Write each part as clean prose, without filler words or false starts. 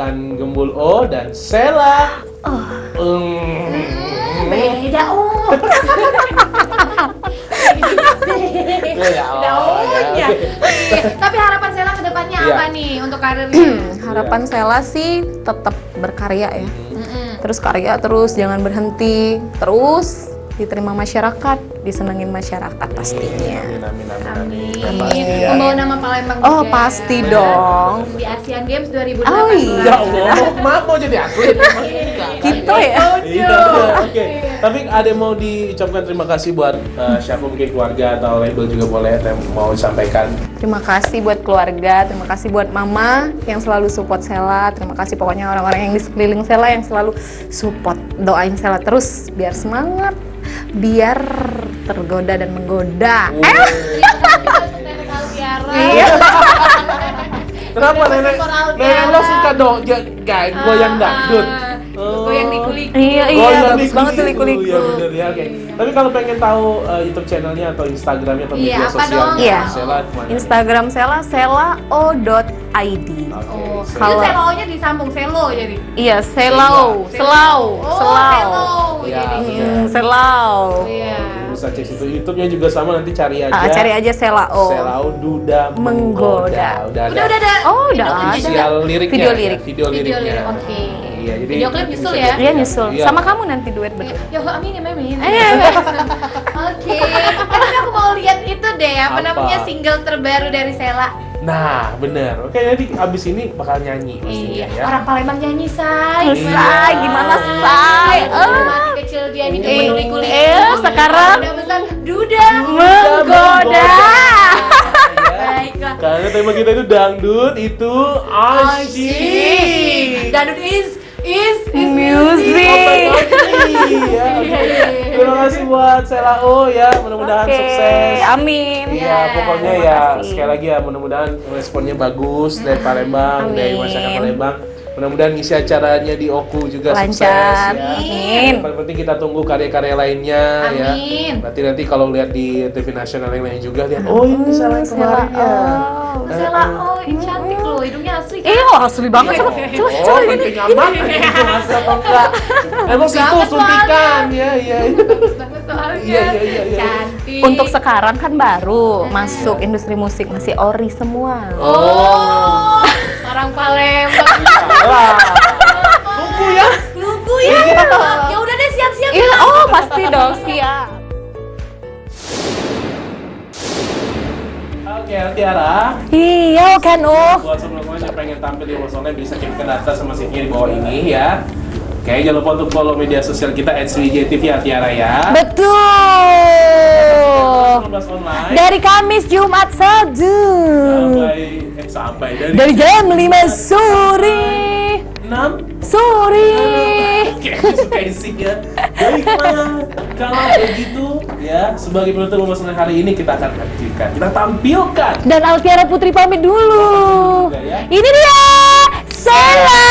pasangan Gembul O dan Sheila. Beda ya. Tapi harapan Sheila ke depannya apa nih untuk karirnya? Harapan Sheila sih tetap berkarya ya. Terus karya terus, jangan berhenti. Terus diterima masyarakat, disenengin masyarakat pastinya. Amin. Membawa nama Palembang Oh, juga. pasti dong. Di Asian Games 2018. Oh iya. Ya Allah, mau jadi atlet. Gitu ya. Iya, oke. Tapi ada yang mau diucapkan terima kasih buat siapa mungkin keluarga atau label juga boleh yang mau disampaikan. Terima kasih buat keluarga, terima kasih buat mama yang selalu support Sheila. Terima kasih pokoknya orang-orang yang di sekeliling Sheila yang selalu support. Doain Sheila terus biar semangat, biar tergoda dan menggoda. Nenek Alfiara. Iya. Kenapa nenek lo suka goyang dangdut? Goyang di kulit. Iya, bagus banget tuh liku-liku. Iya bener ya, oke. Tapi kalau pengen tahu YouTube channelnya atau Instagramnya atau media Iya, apa sosialnya dong? Iya. Sheila kemana? Instagram Sheila, shelao.id. Oke, Oh, sip. itu Kalau- Selo-nya disambung Selo jadi. Iya, Shelau, Selau, Oh, Selau. Selo. Iya, Jadi. bener. Selau. Iya. Bisa cek situ YouTube-nya juga sama, nanti cari aja. Cari aja Selao. Shelau Duda Menggoda. Udah Udah ada. Oh, udah Itu ada. Official liriknya. Video ya, lirik. Video Video liriknya. lirik, oke. Iya, jadi Video klip nanti nyusul bisa ya? lihat. Dia nyusul. Iya. Sama kamu nanti duet berdua. Ya, amin ya, amin. Oke. Tapi aku mau lihat itu deh, apa Apa? namanya single terbaru dari Sheila. Nah, bener. Oke, jadi abis ini bakal nyanyi pastinya ya. Orang Palembang nyanyi, Say. Say, gimana Say? Masih kecil dia hidup menuli-kuli. Sekarang Udah besar, duda. menggoda. Baiklah. Karena tema kita itu dangdut, itu asyik. Dangdut is Music. Iya, oke. Terima kasih buat Sheila O ya, mudah-mudahan Oke, sukses. amin. Iya, pokoknya terima ya kasih. sekali lagi ya mudah-mudahan responnya bagus dari Palembang, dari Amin. masyarakat Palembang. Mudah-mudahan ngisi acaranya di Oku juga Lancar. sukses ya. Amin. Yang paling penting kita tunggu karya-karya lainnya ya. Amin. Nanti kalau lihat di TV nasional yang lain juga lihat, oh ini Sheila yang Sheila, kemarin ya. Sheila, oh ini cantik loh, hidungnya asli kan? Asli banget. Coba Oh, penting nyaman, itu asli apa enggak? Emang situ Banget suntikan, ya, iya. Bagus banget soalnya. Iya. Cantik. Untuk sekarang kan baru masuk industri musik, masih ori semua. Oh, orang Palembang. Lah, tunggu ya. Lugu ya. Ya udah deh, siap-siap. Iya, oh pasti dong, siap. Oke, Tiara. Iya kan, Buat sebelumnya yang pengen tampil di Wosonnya bisa kirimkan data sama CV-nya di bawah ini ya. Oke, jangan lupa untuk follow media sosial kita @swijtv ya Tiara ya. Betul. 19 online. Dari Kamis, Jumat, Sabtu. Sampai Dari jam 5 sore. 6. Sore. Oke, suka isinya. Baiklah, kalau begitu ya sebagai penutup pembahasan hari ini kita akan hadirkan, kita tampilkan. Dan Altiara Putri pamit dulu. Juga ya. Ini dia, Sheila.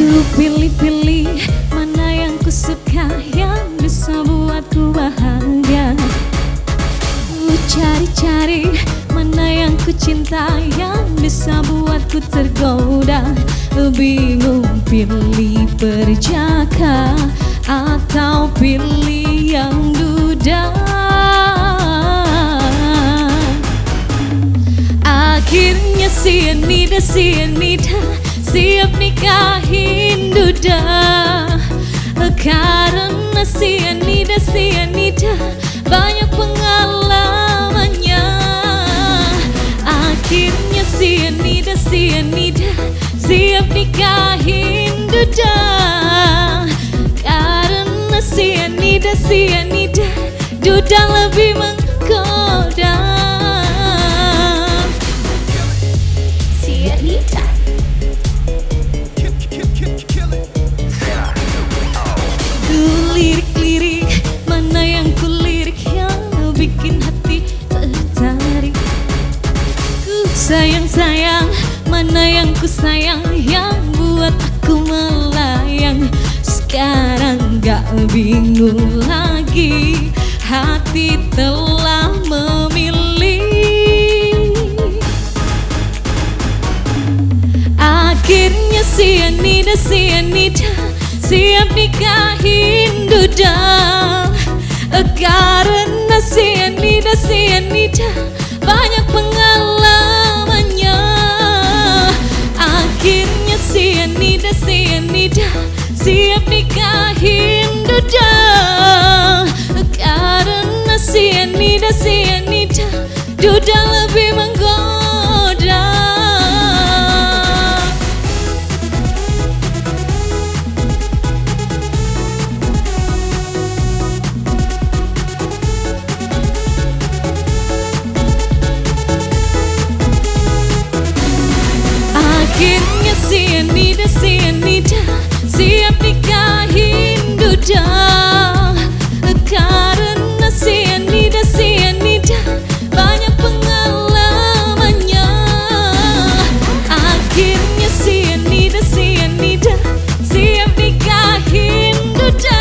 Ku pilih-pilih mana yang ku suka, yang bisa buatku bahagia. Ku cari-cari mana yang ku cinta, yang bisa buatku tergoda. Bingung pilih perjaka atau pilih yang duda. Akhirnya sianida siap nikahin duda. Karena sianida banyak pengalamannya. Akhirnya sianida siap nikahin duda. Karena sianida duda lebih menggoda. Sianida. sayang, mana yang ku sayang, yang buat aku melayang. Sekarang gak bingung lagi, hati telah memilih. Akhirnya sianida, sianida siap nikahin duda. Karena sianida, sianida banyak pengalamannya. Akhirnya sianida, sianida siap nikahin duda. Karena sianida, sianida duda lebih menggoda. Akhirnya sianida, sianida siap nikahin duda. Karena sianida, sianida banyak pengalamannya. Akhirnya sianida, sianida siap nikahin duda.